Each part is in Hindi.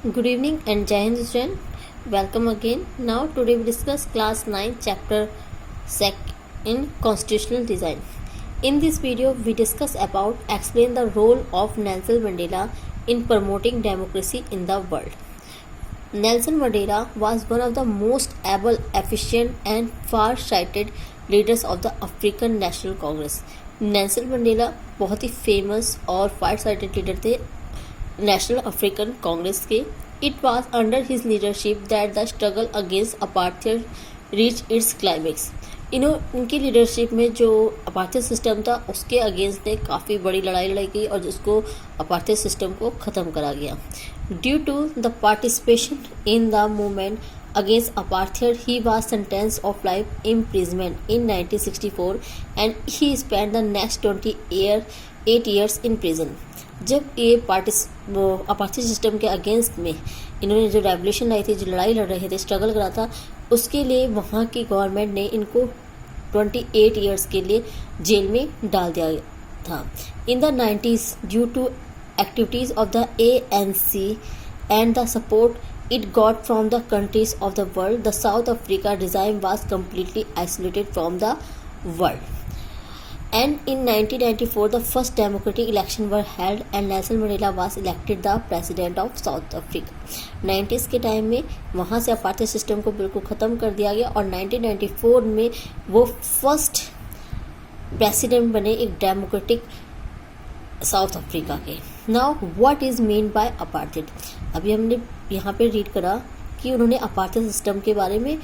Good evening and Jai Hind student. Welcome again. Now today we discuss class 9 chapter sec in constitutional design. In this video we discuss about explain the role of Nelson Mandela in promoting democracy in the world. Nelson Mandela was one of the most able, efficient and far-sighted leaders of the African National Congress. Nelson Mandela बहुत ही फेमस और फार साइटेड लीडर थे नेशनल अफ्रीकन कांग्रेस के. It was under his leadership that the struggle against apartheid reach its climax. उनकी लीडरशिप में जो अपार्थाइड सिस्टम था उसके अगेंस्ट ने काफ़ी बड़ी लड़ाई की और जिसको अपार्थाइड सिस्टम को ख़त्म करा गया. Due to the participation in the movement against apartheid, he was sentenced of life imprisonment in 1964 and he spent the next 8 years in prison. जब ये अपार्थाइड सिस्टम के अगेंस्ट में इन्होंने जो रेवोल्यूशन लाई थी, जो लड़ाई लड़ रहे थे, स्ट्रगल करा था, उसके लिए वहाँ की गवर्नमेंट ने इनको 28 ईयर्स के लिए जेल में डाल दिया था. In the 90s, due to activities of the ANC and the support it got from the countries of the world, the South Africa regime was completely isolated from the world. And in 1994, the first democratic election were held and Nelson Mandela was elected the president of South Africa. 90s के टाइम में वहाँ से अपार्थाइड सिस्टम को बिल्कुल ख़त्म कर दिया गया और 1994 में वो फर्स्ट प्रेसिडेंट बने एक डेमोक्रेटिक साउथ अफ्रीका के. Now what is mean by apartheid. अभी हमने यहाँ पे रीड करा कि उन्होंने अपार्थाइड सिस्टम के बारे में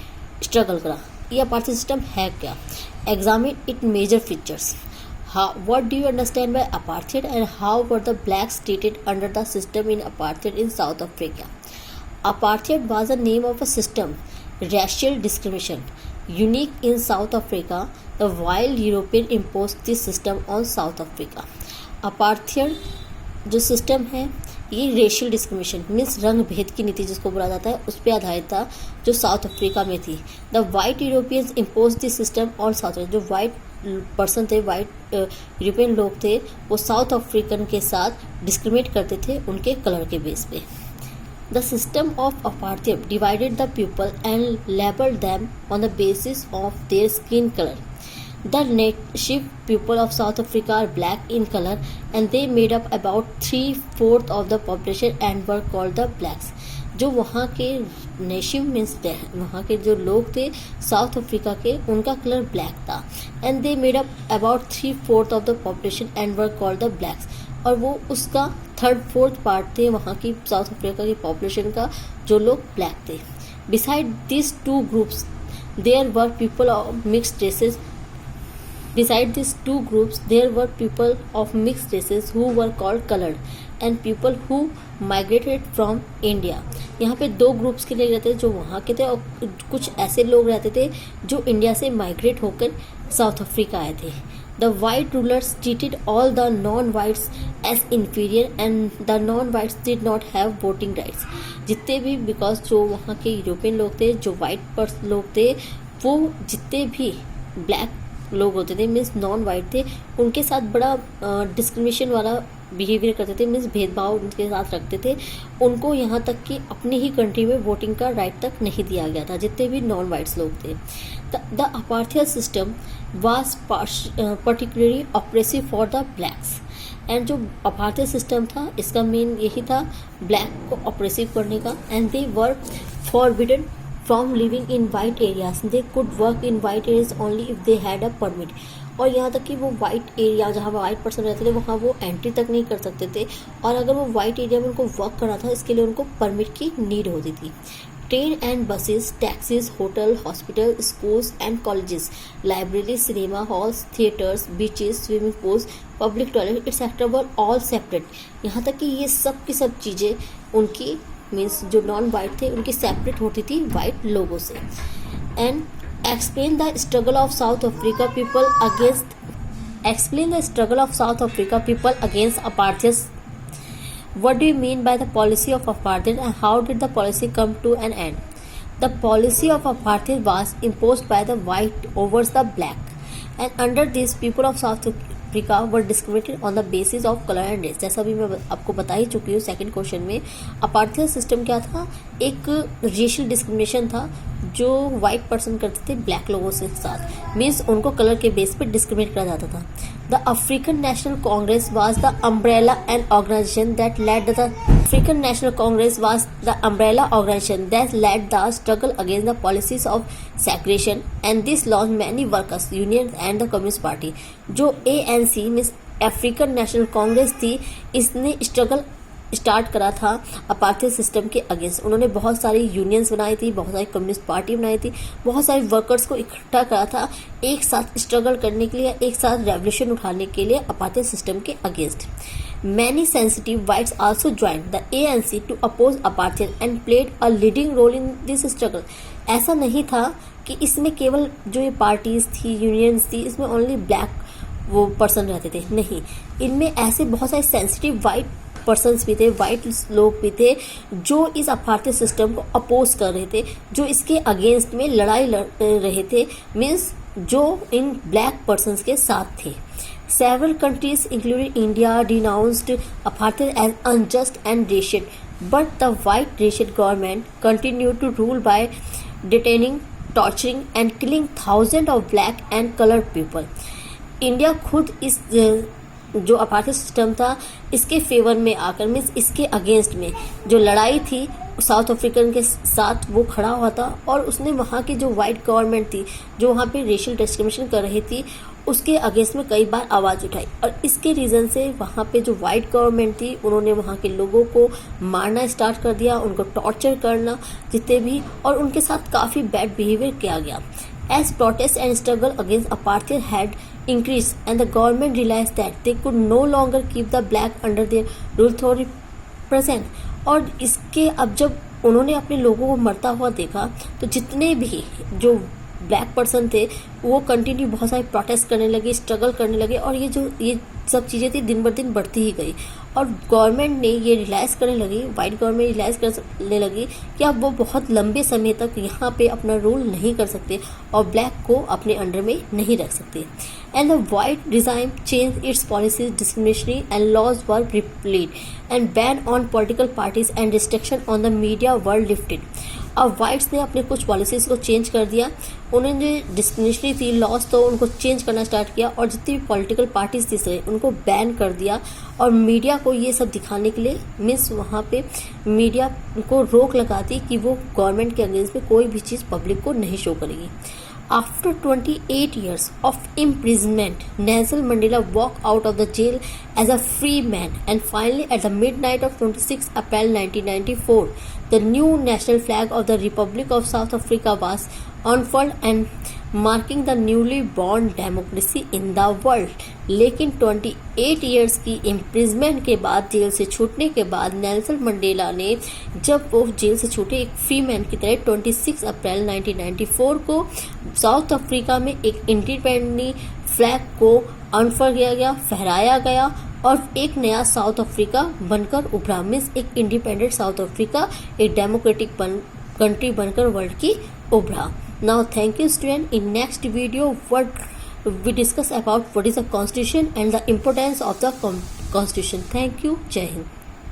स्ट्रगल करा. ये अपार्थाइड सिस्टम है क्या? Examine it major features. What do you understand by apartheid and how were the blacks treated under the system in apartheid in South Africa. Apartheid was a name of a system racial discrimination unique in South Africa, the while European imposed this system on South Africa. Apartheid जो सिस्टम है ये रेशियल डिस्क्रिमिनेशन मीन्स रंग भेद की नीति जिसको बोला जाता है उस पर आधारित था जो साउथ अफ्रीका में थी. The white Europeans impose this system on south. जो वाइट पर्सन थे, वाइट यूरोपियन लोग थे, वो साउथ अफ्रीकन के साथ डिस्क्रिमिनेट करते थे उनके कलर के बेस पे. The system of apartheid divided the people and labeled them on the basis of their skin color. The native people of South Africa are black in color and they made up about 3/4 of the population and were called the blacks. जो वहाँ के नेटिव मीन्स वहाँ के जो लोग थे साउथ अफ्रीका के, उनका कलर ब्लैक था and they made up about 3/4 of the population and were called the blacks. और वो उसका 3/4 पार्ट थे वहाँ की साउथ अफ्रीका की पॉपुलेशन का जो लोग ब्लैक थे. Beside this two groups there were people of mixed races. Beside these two groups, there were people of mixed races who were called colored and people who migrated from India. यहाँ पे दो ग्रुप्स के लोग रहते थे जो वहाँ के थे और कुछ ऐसे लोग रहते थे जो इंडिया से माइग्रेट होकर साउथ अफ्रीका आए थे. The white rulers treated all the non-whites as inferior and the non-whites did not have voting rights. जितने भी बिकॉज जो वहाँ के यूरोपियन लोग थे, जो वाइट लोग थे, वो जितने भी ब्लैक लोग होते थे मीन्स नॉन वाइट थे, उनके साथ बड़ा डिस्क्रिमिनेशन वाला बिहेवियर करते थे, मीन्स भेदभाव उनके साथ रखते थे. उनको यहाँ तक कि अपनी ही कंट्री में वोटिंग का राइट तक नहीं दिया गया था जितने भी नॉन वाइट्स लोग थे. The apartheid system was particularly oppressive for the blacks. And जो अपार्थाइड सिस्टम था इसका मेन यही था ब्लैक को ऑप्रेसिव करने का. And they were forbidden from living in white areas. They could work in white areas only if they had a permit. और यहाँ तक कि वो वाइट एरिया जहाँ वाइट पर्सन रहते थे वहाँ वो एंट्री तक नहीं कर सकते थे और अगर वो वाइट एरिया में उनको वर्क करना था इसके लिए उनको परमिट की नीड होती थी. Train and buses, taxis, hotel, hospital, schools and colleges, library, cinema halls, theatres, beaches, swimming pools, public toilet etcetera were all separate. यहाँ तक कि ये सब की सब चीज़ें उनकी मीन्स जो नॉन वाइट थे उनकी सेपरेट होती थी वाइट लोगों से. And explain the struggle of South Africa people against apartheid. What do you mean by the policy of apartheid and how did the policy come to an end. The policy of apartheid was imposed by the white over the black and under this people of South Africa were discriminated on the basis of colour and race. जैसा भी मैं आपको बता ही चुकी हूँ सेकंड क्वेश्चन में, अपार्थाइड सिस्टम क्या था, एक रेशियल डिस्क्रिमिनेशन था जो वाइट पर्सन करते थे ब्लैक लोगों से साथ, मीन्स उनको कलर के बेस पे डिस्क्रिमिनेट करा जाता था। The African National Congress was the umbrella and organization that led the African National Congress was the umbrella organization that led the struggle against the policies of segregation, and this launched many workers unions and the Communist Party। जो ANC means African National Congress थी, इसने स्ट्रगल स्टार्ट करा था अपार्थाइड सिस्टम के अगेंस्ट। उन्होंने बहुत सारी यूनियंस बनाई थी, बहुत सारी कम्युनिस्ट पार्टी बनाई थी, बहुत सारे वर्कर्स को इकट्ठा करा था एक साथ स्ट्रगल करने के लिए, एक साथ रेवोल्यूशन उठाने के लिए अपार्थाइड सिस्टम के against. Many sensitive whites also joined the ANC to oppose apartheid and played a leading role in this struggle। ऐसा नहीं था कि इसमें केवल जो ये पार्टीज थी, यूनियंस थी, इसमें ओनली ब्लैक वो पर्सन रहते थे, नहीं, इनमें ऐसे बहुत सारे सेंसिटिव वाइट पर्सन्स भी थे, वाइट लोग भी थे जो इस अपार्थाइड सिस्टम को अपोज कर रहे थे, जो इसके अगेंस्ट में लड़ाई लड़ रहे थे, मीन्स जो इन ब्लैक पर्सन्स के साथ थे। Several countries, including India, denounced apartheid as unjust and racist, but the white racist government continued to rule by detaining, torturing, and killing thousands of black and colored people। India खुद इस जो अपार्थाइड सिस्टम था इसके फेवर में आकर, मीन्स इसके अगेंस्ट में जो लड़ाई थी साउथ अफ्रीकन के साथ वो खड़ा हुआ था, और उसने वहाँ की जो वाइट गवर्नमेंट थी जो वहाँ पे रेशियल डिस्क्रिमिनेशन कर रही थी उसके अगेंस्ट में कई बार आवाज़ उठाई, और इसके रीज़न से वहाँ पे जो वाइट गवर्नमेंट थी उन्होंने वहाँ के लोगों को मारना स्टार्ट कर दिया, उनको टॉर्चर करना जितने भी, और उनके साथ काफ़ी बैड बिहेवियर किया गया। As protests and struggle against apartheid had increased and the government realized that they could no longer keep the black under their rule to present। और इसके अब जब उन्होंने अपने लोगों को मरता हुआ देखा तो जितने भी जो ब्लैक पर्सन थे वो कंटिन्यू बहुत सारे प्रोटेस्ट करने लगे, स्ट्रगल करने लगे, और ये सब चीज़ें थी दिन ब दिन बढ़ती ही गई, और गवर्नमेंट ने ये रियलाइज़ करने लगी, वाइट गवर्नमेंट रियलाइज़ करने लगी कि अब वो बहुत लंबे समय तक यहाँ पे अपना रूल नहीं कर सकते और ब्लैक को अपने अंडर में नहीं रख सकते। And the white regime change its policies discriminatory and laws were repealed and ban on political parties and restriction on the media were lifted. अब वाइट्स ने अपने कुछ पॉलिसीज़ को चेंज कर दिया, उन्होंने जो डिस्क्रिमिनेशनरी थी लॉज तो उनको चेंज करना स्टार्ट किया, और जितनी भी पॉलिटिकल पार्टीज थी उनको बैन कर दिया, और मीडिया को ये सब दिखाने के लिए, मीन्स वहाँ पे मीडिया को रोक लगा दी कि वो गवर्नमेंट के अगेंस्ट में कोई भी चीज़ पब्लिक को नहीं शो करेगी। After 28 years of imprisonment, Nelson Mandela walked out of the jail as a free man, and finally at the midnight of 26 April 1994, the new national flag of the Republic of South Africa was unfurled and marking the newly born democracy in the world। लेकिन 28 years की इम्प्रिजमेंट के बाद, जेल से छूटने के बाद, नेल्सन मंडेला ने जब वो जेल से छूटे एक फ्री मैन की तरह 26 अप्रैल 1994 को साउथ अफ्रीका में एक इंडिपेंडेंट फ्लैग को अनफर किया गया, फहराया गया, और एक नया साउथ अफ्रीका बनकर उभरा, मीन्स एक इंडिपेंडेंट साउथ अफ्रीका एक डेमोक्रेटिक कंट्री बनकर वर्ल्ड की उभरा। Now thank you student। In next video what we discuss about what is the constitution and the importance of the constitution। Thank you। जय हिंद।